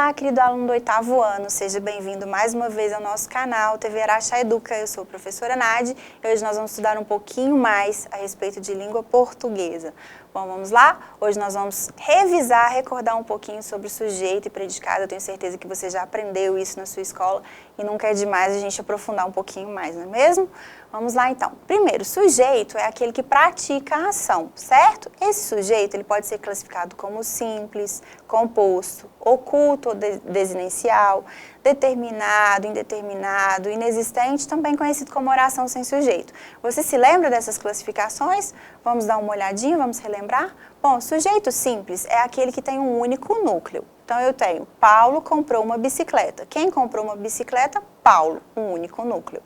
Olá, querido aluno do 8º ano, seja bem-vindo mais uma vez ao nosso canal TV Araxá Educa. Eu sou a professora Nadi e hoje nós vamos estudar um pouquinho mais a respeito de língua portuguesa. Bom, vamos lá? Hoje nós vamos revisar, recordar um pouquinho sobre o sujeito e predicado. Eu tenho certeza que você já aprendeu isso na sua escola e nunca é demais a gente aprofundar um pouquinho mais, não é mesmo? Vamos lá então. Primeiro, sujeito é aquele que pratica a ação, certo? Esse sujeito ele pode ser classificado como simples, composto, oculto ou desinencial, determinado, indeterminado, inexistente, também conhecido como oração sem sujeito. Você se lembra dessas classificações? Vamos dar uma olhadinha, vamos relembrar? Bom, sujeito simples é aquele que tem um único núcleo. Então eu tenho, Paulo comprou uma bicicleta. Quem comprou uma bicicleta? Paulo, um único núcleo.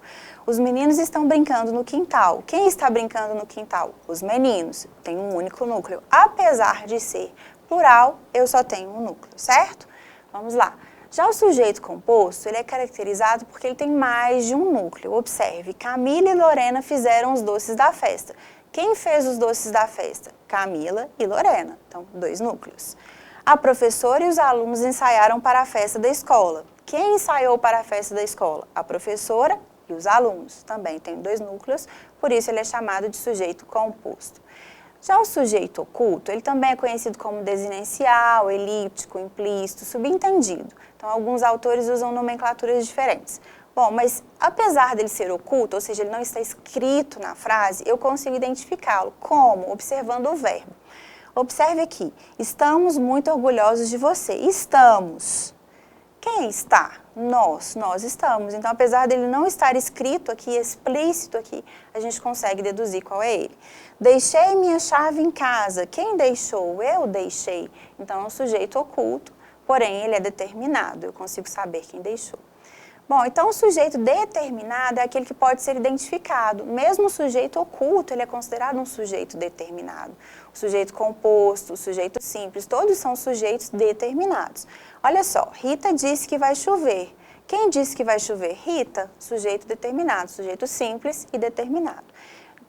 Os meninos estão brincando no quintal. Quem está brincando no quintal? Os meninos, tem um único núcleo. Apesar de ser plural, eu só tenho um núcleo, certo? Vamos lá. Já o sujeito composto, ele é caracterizado porque ele tem mais de um núcleo. Observe, Camila e Lorena fizeram os doces da festa. Quem fez os doces da festa? Camila e Lorena. Então, dois núcleos. A professora e os alunos ensaiaram para a festa da escola. Quem ensaiou para a festa da escola? A professora e os alunos. Também tem dois núcleos, por isso ele é chamado de sujeito composto. Já o sujeito oculto, ele também é conhecido como desinencial, elíptico, implícito, subentendido. Então, alguns autores usam nomenclaturas diferentes. Bom, mas apesar dele ser oculto, ou seja, ele não está escrito na frase, eu consigo identificá-lo. Como? Observando o verbo. Observe aqui, estamos muito orgulhosos de você. Estamos. Quem está? Nós estamos. Então, apesar dele não estar escrito aqui, explícito aqui, a gente consegue deduzir qual é ele. Deixei minha chave em casa. Quem deixou? Eu deixei. Então, é um sujeito oculto, porém ele é determinado. Eu consigo saber quem deixou. Bom, então o sujeito determinado é aquele que pode ser identificado. Mesmo o sujeito oculto, ele é considerado um sujeito determinado. O sujeito composto, o sujeito simples, todos são sujeitos determinados. Olha só, Rita disse que vai chover. Quem disse que vai chover? Rita, sujeito determinado, sujeito simples e determinado.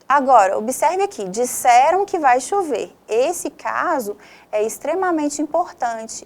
Agora, observe aqui, disseram que vai chover. Esse caso é extremamente importante,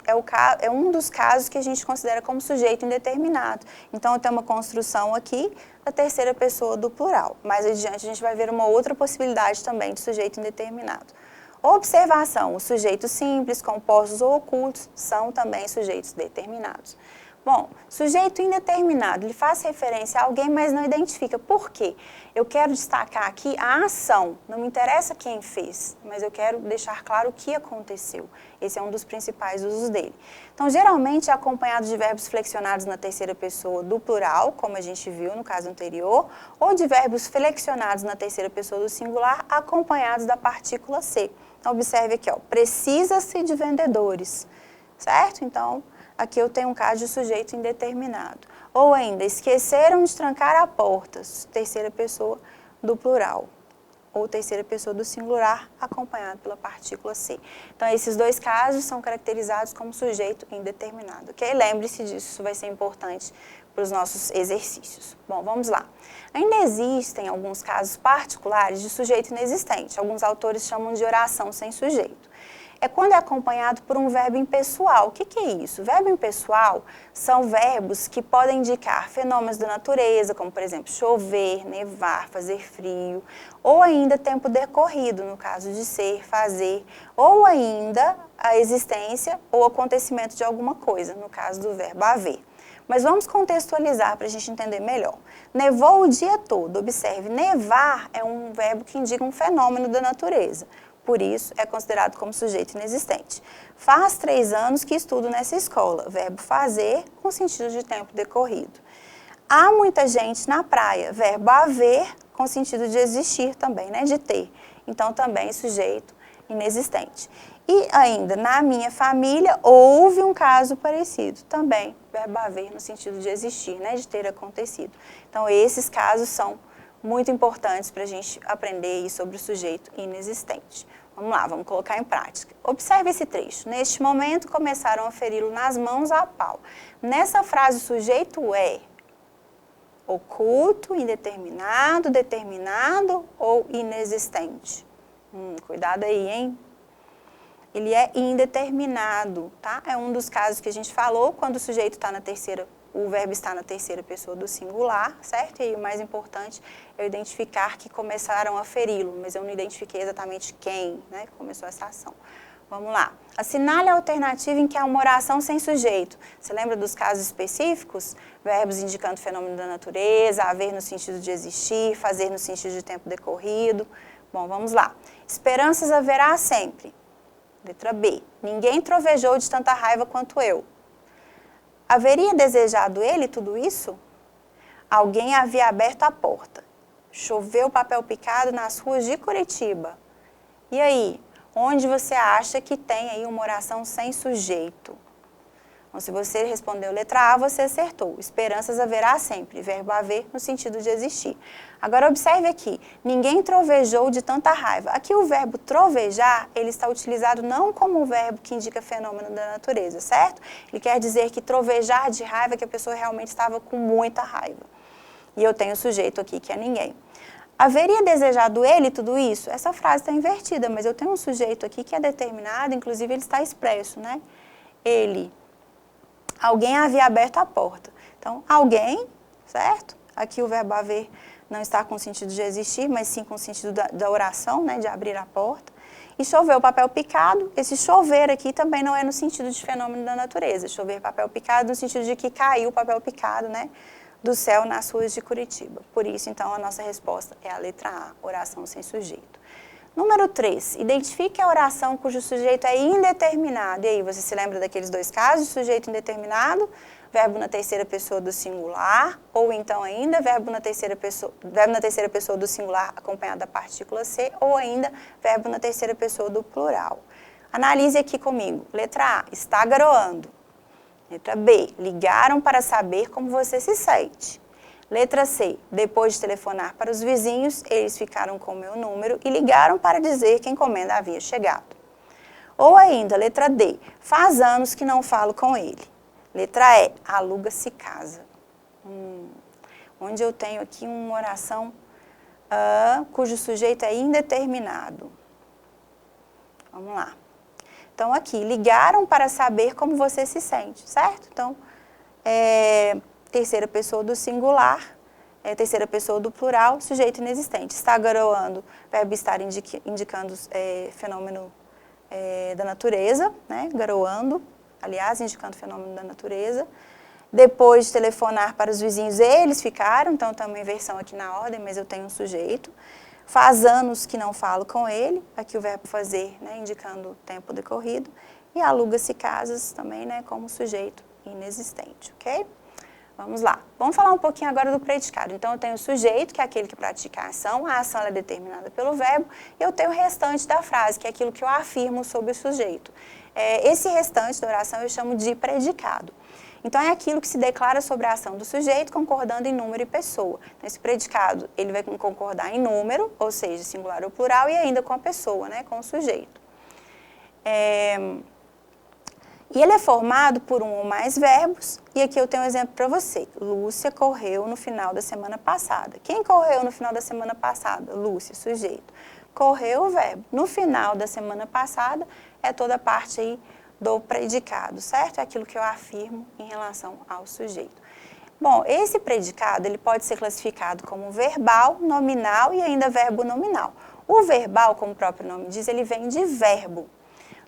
é um dos casos que a gente considera como sujeito indeterminado. Então, eu tenho uma construção aqui da terceira pessoa do plural. Mais adiante, a gente vai ver uma outra possibilidade também de sujeito indeterminado. Observação, os sujeitos simples, compostos ou ocultos são também sujeitos determinados. Bom, sujeito indeterminado, ele faz referência a alguém, mas não identifica. Por quê? Eu quero destacar aqui a ação. Não me interessa quem fez, mas eu quero deixar claro o que aconteceu. Esse é um dos principais usos dele. Então, geralmente é acompanhado de verbos flexionados na terceira pessoa do plural, como a gente viu no caso anterior, ou de verbos flexionados na terceira pessoa do singular, acompanhados da partícula ser. Então, observe aqui, ó, precisa-se de vendedores, certo? Então, aqui eu tenho um caso de sujeito indeterminado. Ou ainda, esqueceram de trancar a porta, terceira pessoa do plural. Ou terceira pessoa do singular, acompanhado pela partícula ser. Então, esses dois casos são caracterizados como sujeito indeterminado, ok? Lembre-se disso, isso vai ser importante para os nossos exercícios. Bom, vamos lá. Ainda existem alguns casos particulares de sujeito inexistente. Alguns autores chamam de oração sem sujeito. É quando é acompanhado por um verbo impessoal. O que é isso? Verbo impessoal são verbos que podem indicar fenômenos da natureza, como, por exemplo, chover, nevar, fazer frio, ou ainda tempo decorrido, no caso de ser, fazer, ou ainda a existência ou acontecimento de alguma coisa, no caso do verbo haver. Mas vamos contextualizar para a gente entender melhor. Nevou o dia todo. Observe, nevar é um verbo que indica um fenômeno da natureza. Por isso, é considerado como sujeito inexistente. Faz 3 anos que estudo nessa escola. Verbo fazer, com sentido de tempo decorrido. Há muita gente na praia. Verbo haver, com sentido de existir também, né? De ter. Então, também sujeito inexistente. E ainda, na minha família, houve um caso parecido. Também, verbo haver, no sentido de existir, né? De ter acontecido. Então, esses casos são muito importantes para a gente aprender aí sobre o sujeito inexistente. Vamos lá, vamos colocar em prática. Observe esse trecho. Neste momento, começaram a feri-lo nas mãos a pau. Nessa frase, o sujeito é oculto, indeterminado, determinado ou inexistente? Cuidado aí, hein? ele é indeterminado, tá? É um dos casos que a gente falou, quando o sujeito está na terceira, o verbo está na terceira pessoa do singular, certo? E aí o mais importante é identificar que começaram a feri-lo, mas eu não identifiquei exatamente quem, né, começou essa ação. Vamos lá. Assinale a alternativa em que há uma oração sem sujeito. Você lembra dos casos específicos? Verbos indicando fenômeno da natureza, haver no sentido de existir, fazer no sentido de tempo decorrido. Bom, vamos lá. Esperanças haverá sempre. Letra B. Ninguém trovejou de tanta raiva quanto eu. Haveria desejado ele tudo isso? Alguém havia aberto a porta. Choveu papel picado nas ruas de Curitiba. E aí? Onde você acha que tem aí uma oração sem sujeito? Então, se você respondeu letra A, você acertou. Esperanças haverá sempre, verbo haver no sentido de existir. Agora, observe aqui, ninguém trovejou de tanta raiva. Aqui o verbo trovejar, ele está utilizado não como um verbo que indica fenômeno da natureza, certo? Ele quer dizer que trovejar de raiva é que a pessoa realmente estava com muita raiva. E eu tenho o sujeito aqui, que é ninguém. Haveria desejado ele tudo isso? Essa frase está invertida, mas eu tenho um sujeito aqui que é determinado, inclusive ele está expresso, né? Ele. Alguém havia aberto a porta. Então, alguém, certo? Aqui o verbo haver não está com o sentido de existir, mas sim com o sentido da oração, né? De abrir a porta. E choveu papel picado. Esse chover aqui também não é no sentido de fenômeno da natureza. Chover papel picado no sentido de que caiu o papel picado, né? Do céu nas ruas de Curitiba. Por isso, então, a nossa resposta é a letra A, oração sem sujeito. Número 3, identifique a oração cujo sujeito é indeterminado. E aí, você se lembra daqueles dois casos, sujeito indeterminado, verbo na terceira pessoa do singular, ou então ainda verbo na terceira pessoa do singular acompanhado da partícula C, ou ainda verbo na terceira pessoa do plural. Analise aqui comigo. Letra A, está garoando. Letra B, ligaram para saber como você se sente. Letra C, depois de telefonar para os vizinhos, eles ficaram com o meu número e ligaram para dizer que a encomenda havia chegado. Ou ainda, letra D, faz anos que não falo com ele. Letra E, aluga-se casa. Onde eu tenho aqui uma oração cujo sujeito é indeterminado. Vamos lá. Então, aqui, ligaram para saber como você se sente, certo? Então, terceira pessoa do singular, terceira pessoa do plural, sujeito inexistente. Está garoando, verbo estar indicando fenômeno da natureza, né? Garoando, aliás, indicando fenômeno da natureza. Depois de telefonar para os vizinhos, eles ficaram, então tem uma inversão aqui na ordem, mas eu tenho um sujeito. Faz anos que não falo com ele, aqui o verbo fazer, né, indicando o tempo decorrido, e aluga-se casas também, né, como sujeito inexistente, ok? Vamos lá. Vamos falar um pouquinho agora do predicado. Então, eu tenho o sujeito, que é aquele que pratica a ação é determinada pelo verbo, e eu tenho o restante da frase, que é aquilo que eu afirmo sobre o sujeito. Esse restante da oração eu chamo de predicado. Então, é aquilo que se declara sobre a ação do sujeito, concordando em número e pessoa. Então, esse predicado, ele vai concordar em número, ou seja, singular ou plural, e ainda com a pessoa, né, com o sujeito. E ele é formado por um ou mais verbos, e aqui eu tenho um exemplo para você. Lúcia correu no final da semana passada. Quem correu no final da semana passada? Lúcia, sujeito. Correu o verbo. No final da semana passada, é toda a parte aí do predicado, certo? É aquilo que eu afirmo em relação ao sujeito. Bom, esse predicado, ele pode ser classificado como verbal, nominal e ainda verbo nominal. O verbal, como o próprio nome diz, ele vem de verbo.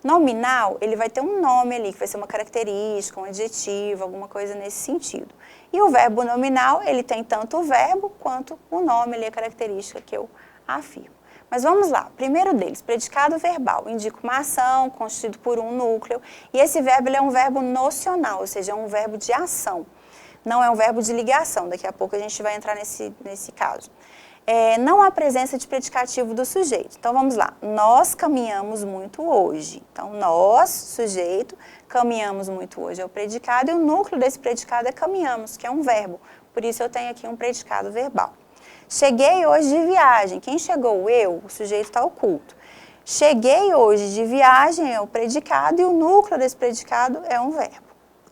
Nominal, ele vai ter um nome ali, que vai ser uma característica, um adjetivo, alguma coisa nesse sentido. E o verbo nominal, ele tem tanto o verbo quanto o nome ali, a característica que eu afirmo. Mas vamos lá, primeiro deles, predicado verbal, indica uma ação constituído por um núcleo, e esse verbo ele é um verbo nocional, ou seja, é um verbo de ação, não é um verbo de ligação, daqui a pouco a gente vai entrar nesse caso. Não há presença de predicativo do sujeito. Então, vamos lá. Nós caminhamos muito hoje. Então, nós, sujeito, caminhamos muito hoje é o predicado, e o núcleo desse predicado é caminhamos, que é um verbo. Por isso, eu tenho aqui um predicado verbal. Cheguei hoje de viagem. Quem chegou? Eu. O sujeito está oculto. Cheguei hoje de viagem é o predicado, e o núcleo desse predicado é um verbo.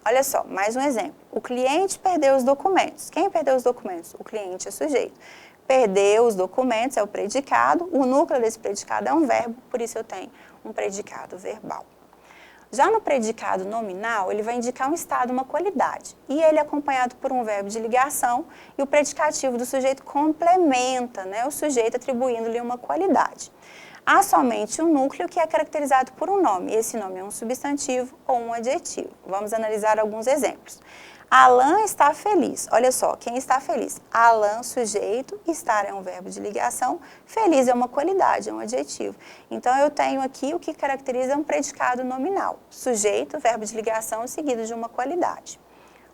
Olha só, mais um exemplo. O cliente perdeu os documentos. Quem perdeu os documentos? O cliente é sujeito. Perdeu os documentos é o predicado, o núcleo desse predicado é um verbo, por isso eu tenho um predicado verbal. Já no predicado nominal, ele vai indicar um estado, uma qualidade, e ele é acompanhado por um verbo de ligação, e o predicativo do sujeito complementa, né, o sujeito atribuindo-lhe uma qualidade. Há somente um núcleo que é caracterizado por um nome, e esse nome é um substantivo ou um adjetivo. Vamos analisar alguns exemplos. Alan está feliz. Olha só, quem está feliz? Alan, sujeito, estar é um verbo de ligação, feliz é uma qualidade, é um adjetivo. Então, eu tenho aqui o que caracteriza um predicado nominal. Sujeito, verbo de ligação, seguido de uma qualidade,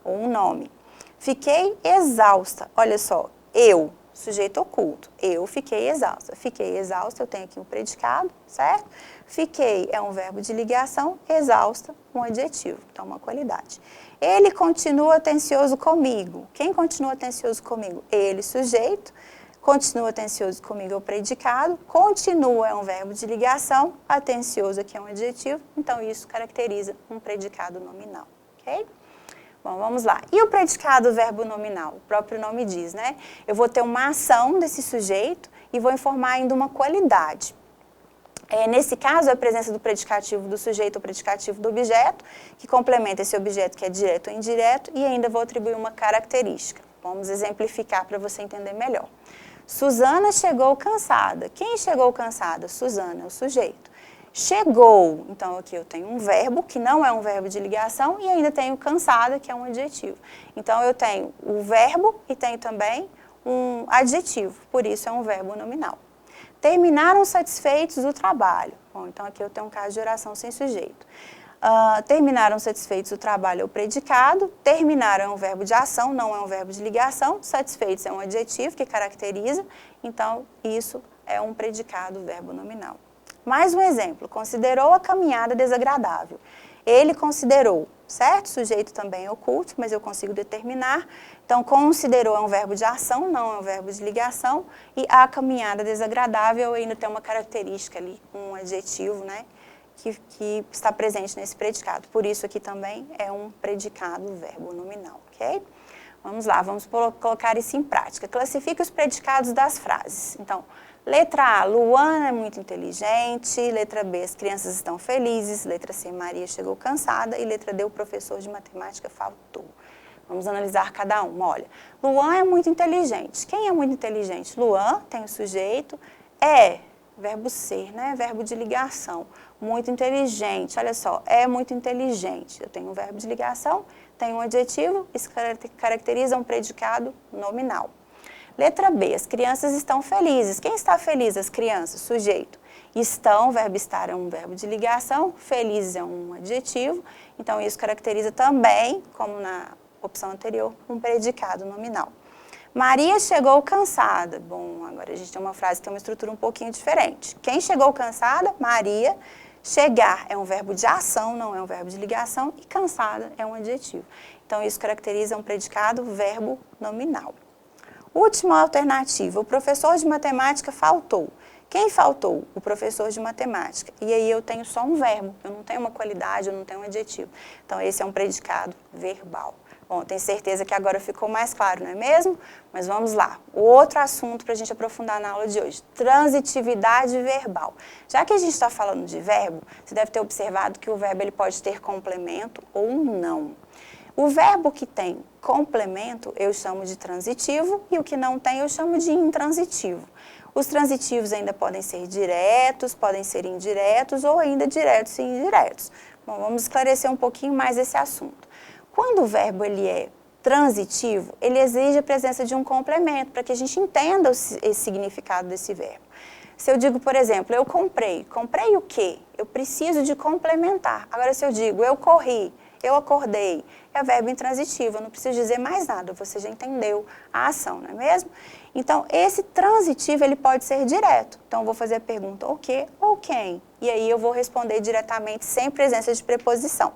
ou um nome. Fiquei exausta. Olha só, eu, sujeito oculto. Eu fiquei exausta. Fiquei exausta, eu tenho aqui um predicado, certo? Fiquei é um verbo de ligação, exausta, um adjetivo, então uma qualidade. Ele continua atencioso comigo. Quem continua atencioso comigo? Ele, sujeito. Continua atencioso comigo é o predicado. Continua é um verbo de ligação. Atencioso aqui é um adjetivo. Então, isso caracteriza um predicado nominal. Ok? Bom, vamos lá. E o predicado verbo nominal? O próprio nome diz, né? Eu vou ter uma ação desse sujeito e vou informar ainda uma qualidade. Nesse caso, é a presença do predicativo do sujeito ou predicativo do objeto, que complementa esse objeto que é direto ou indireto, e ainda vou atribuir uma característica. Vamos exemplificar para você entender melhor. Suzana chegou cansada. Quem chegou cansada? Suzana, é o sujeito. Chegou, então aqui eu tenho um verbo, que não é um verbo de ligação, e ainda tenho cansada, que é um adjetivo. Então, eu tenho o verbo e tenho também um adjetivo, por isso é um verbo nominal. Terminaram satisfeitos do trabalho. Bom, então aqui eu tenho um caso de oração sem sujeito. Terminaram satisfeitos do trabalho é o predicado, terminaram é um verbo de ação, não é um verbo de ligação, satisfeitos é um adjetivo que caracteriza, então isso é um predicado verbo nominal. Mais um exemplo, considerou a caminhada desagradável. Ele considerou, certo? Sujeito também é oculto, mas eu consigo determinar. Então, considerou é um verbo de ação, não é um verbo de ligação. E a caminhada desagradável ainda tem uma característica ali, um adjetivo, né? Que está presente nesse predicado. Por isso aqui também é um predicado verbo nominal, ok? Vamos lá, vamos colocar isso em prática. Classifique os predicados das frases. Então, letra A, Luana é muito inteligente. Letra B, as crianças estão felizes. Letra C, Maria chegou cansada. E letra D, o professor de matemática faltou. Vamos analisar cada uma. Olha, Luan é muito inteligente. Quem é muito inteligente? Luan tem o sujeito, verbo ser, né? Verbo de ligação. Muito inteligente. Olha só, é muito inteligente. Eu tenho um verbo de ligação, tenho um adjetivo, isso caracteriza um predicado nominal. Letra B, as crianças estão felizes. Quem está feliz? As crianças, sujeito. Estão, verbo estar é um verbo de ligação, felizes é um adjetivo, então isso caracteriza também, como na opção anterior, um predicado nominal. Maria chegou cansada. Bom, agora a gente tem uma frase que tem uma estrutura um pouquinho diferente. Quem chegou cansada? Maria. Chegar é um verbo de ação, não é um verbo de ligação, e cansada é um adjetivo. Então, isso caracteriza um predicado verbo nominal. Última alternativa, o professor de matemática faltou. Quem faltou? O professor de matemática. E aí eu tenho só um verbo, eu não tenho uma qualidade, eu não tenho um adjetivo. Então, esse é um predicado verbal. Bom, tenho certeza que agora ficou mais claro, não é mesmo? Mas vamos lá. O outro assunto para a gente aprofundar na aula de hoje, transitividade verbal. Já que a gente está falando de verbo, você deve ter observado que o verbo ele pode ter complemento ou não. O verbo que tem complemento eu chamo de transitivo e o que não tem eu chamo de intransitivo. Os transitivos ainda podem ser diretos, podem ser indiretos ou ainda diretos e indiretos. Bom, vamos esclarecer um pouquinho mais esse assunto. Quando o verbo ele é transitivo, ele exige a presença de um complemento para que a gente entenda esse significado desse verbo. Se eu digo, por exemplo, eu comprei o quê? Eu preciso de complementar. Agora, se eu digo eu corri, eu acordei, é verbo intransitivo, eu não preciso dizer mais nada, você já entendeu a ação, não é mesmo? Então, esse transitivo, ele pode ser direto. Então, eu vou fazer a pergunta o quê ou quem? E aí, eu vou responder diretamente, sem presença de preposição.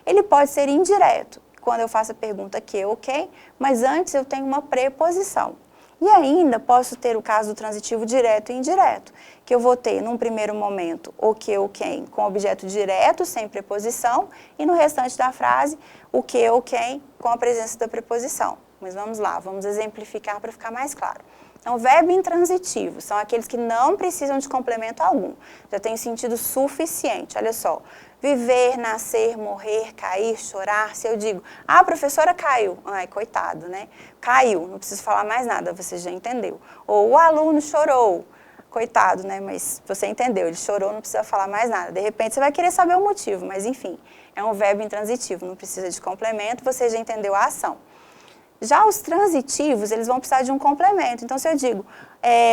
Ele pode ser indireto, quando eu faço a pergunta que ou quem, mas antes eu tenho uma preposição. E ainda posso ter o caso do transitivo direto e indireto, que eu vou ter, num primeiro momento, o que ou quem com objeto direto, sem preposição, e no restante da frase, o que ou quem com a presença da preposição. Mas vamos lá, vamos exemplificar para ficar mais claro. Então, verbo intransitivo são aqueles que não precisam de complemento algum. Já tem sentido suficiente, olha só. Viver, nascer, morrer, cair, chorar. Se eu digo, a professora caiu. Ai, coitado, né? Caiu, não preciso falar mais nada, você já entendeu. Ou o aluno chorou. Coitado, né? Mas você entendeu, ele chorou, não precisa falar mais nada. De repente, você vai querer saber o motivo, mas enfim, é um verbo intransitivo, não precisa de complemento, você já entendeu a ação. Já os transitivos, eles vão precisar de um complemento. Então, se eu digo,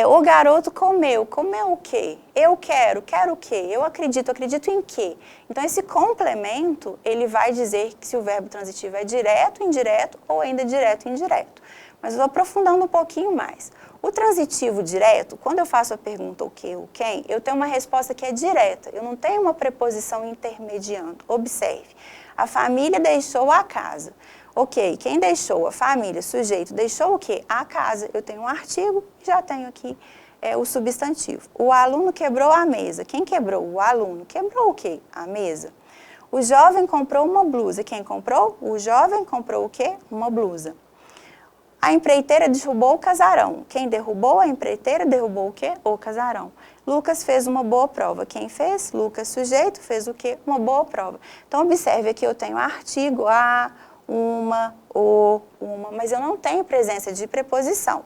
o garoto comeu, comeu o quê? Eu quero o quê? Eu acredito em quê? Então, esse complemento, ele vai dizer que se o verbo transitivo é direto, indireto ou ainda direto e indireto. Mas eu vou aprofundando um pouquinho mais. O transitivo direto, quando eu faço a pergunta o que, o quem, eu tenho uma resposta que é direta. Eu não tenho uma preposição intermediando. Observe. A família deixou a casa. Ok, quem deixou? A família, sujeito, deixou o quê? A casa. Eu tenho um artigo e já tenho aqui o substantivo. O aluno quebrou a mesa. Quem quebrou? O aluno. Quebrou o quê? A mesa. O jovem comprou uma blusa. Quem comprou? O jovem comprou o quê? Uma blusa. A empreiteira derrubou o casarão. Quem derrubou? A empreiteira derrubou o quê? O casarão. Lucas fez uma boa prova. Quem fez? Lucas, sujeito, fez o quê? Uma boa prova. Então, observe aqui, eu tenho artigo, a, uma, o, uma, mas eu não tenho presença de preposição.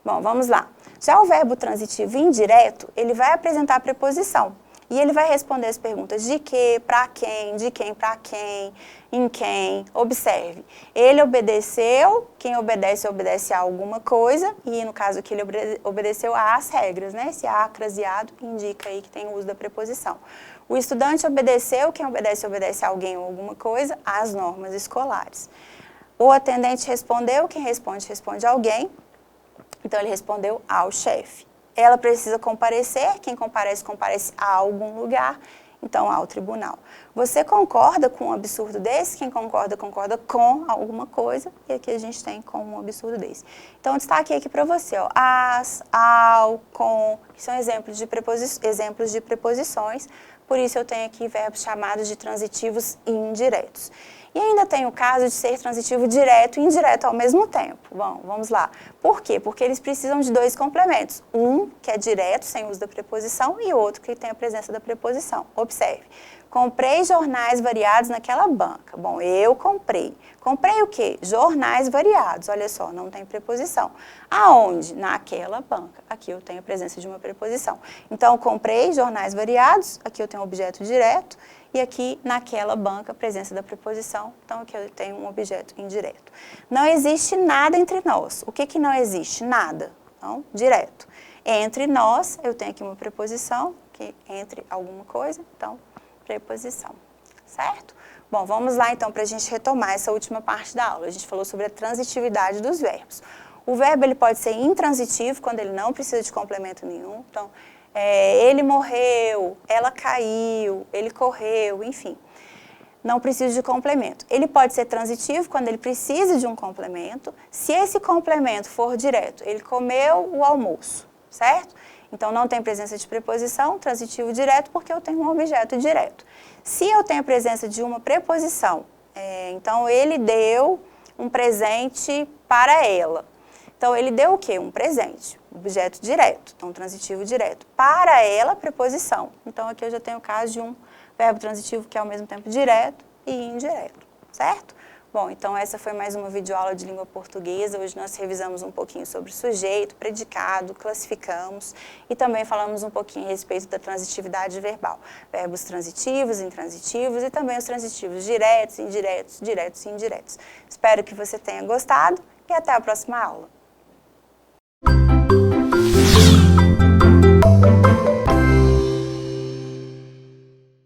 Bom, vamos lá. Já o verbo transitivo indireto, ele vai apresentar a preposição. E ele vai responder as perguntas de que, para quem, de quem para quem, em quem. Observe, ele obedeceu, quem obedece, obedece a alguma coisa, e no caso aqui ele obedeceu às regras, né? Esse a craseado indica aí que tem o uso da preposição. O estudante obedeceu, quem obedece, obedece a alguém ou alguma coisa, às normas escolares. O atendente respondeu, quem responde, responde a alguém, então ele respondeu ao chefe. Ela precisa comparecer, quem comparece, comparece a algum lugar, então ao tribunal. Você concorda com um absurdo desse? Quem concorda, concorda com alguma coisa, e aqui a gente tem com um absurdo desse. Então, eu destaquei aqui para você, ó, as, ao, com, que são exemplos de preposições, por isso eu tenho aqui verbos chamados de transitivos indiretos. E ainda tem o caso de ser transitivo direto e indireto ao mesmo tempo. Bom, vamos lá. Por quê? Porque eles precisam de dois complementos. Um que é direto, sem uso da preposição, e outro que tem a presença da preposição. Observe. Comprei jornais variados naquela banca. Bom, eu comprei. Comprei o quê? Jornais variados. Olha só, não tem preposição. Aonde? Naquela banca. Aqui eu tenho a presença de uma preposição. Então, comprei jornais variados. Aqui eu tenho um objeto direto. E aqui, naquela banca, a presença da preposição. Então, aqui eu tenho um objeto indireto. Não existe nada entre nós. O que que não existe? Nada. Então, direto. Entre nós, eu tenho aqui uma preposição, que entre alguma coisa, então, preposição. Certo? Bom, vamos lá, então, para a gente retomar essa última parte da aula. A gente falou sobre a transitividade dos verbos. O verbo, ele pode ser intransitivo, quando ele não precisa de complemento nenhum. Então, ele morreu, ela caiu, ele correu, enfim. Não precisa de complemento. Ele pode ser transitivo quando ele precisa de um complemento. Se esse complemento for direto, ele comeu o almoço, certo? Então, não tem presença de preposição, transitivo direto, porque eu tenho um objeto direto. Se eu tenho a presença de uma preposição, então ele deu um presente para ela. Então, ele deu o quê? Um presente, objeto direto, então transitivo direto. Para ela, preposição. Então, aqui eu já tenho o caso de um verbo transitivo que é ao mesmo tempo direto e indireto, certo? Bom, então essa foi mais uma videoaula de língua portuguesa. Hoje nós revisamos um pouquinho sobre sujeito, predicado, classificamos e também falamos um pouquinho a respeito da transitividade verbal. Verbos transitivos, intransitivos e também os transitivos diretos, indiretos, diretos e indiretos. Espero que você tenha gostado e até a próxima aula.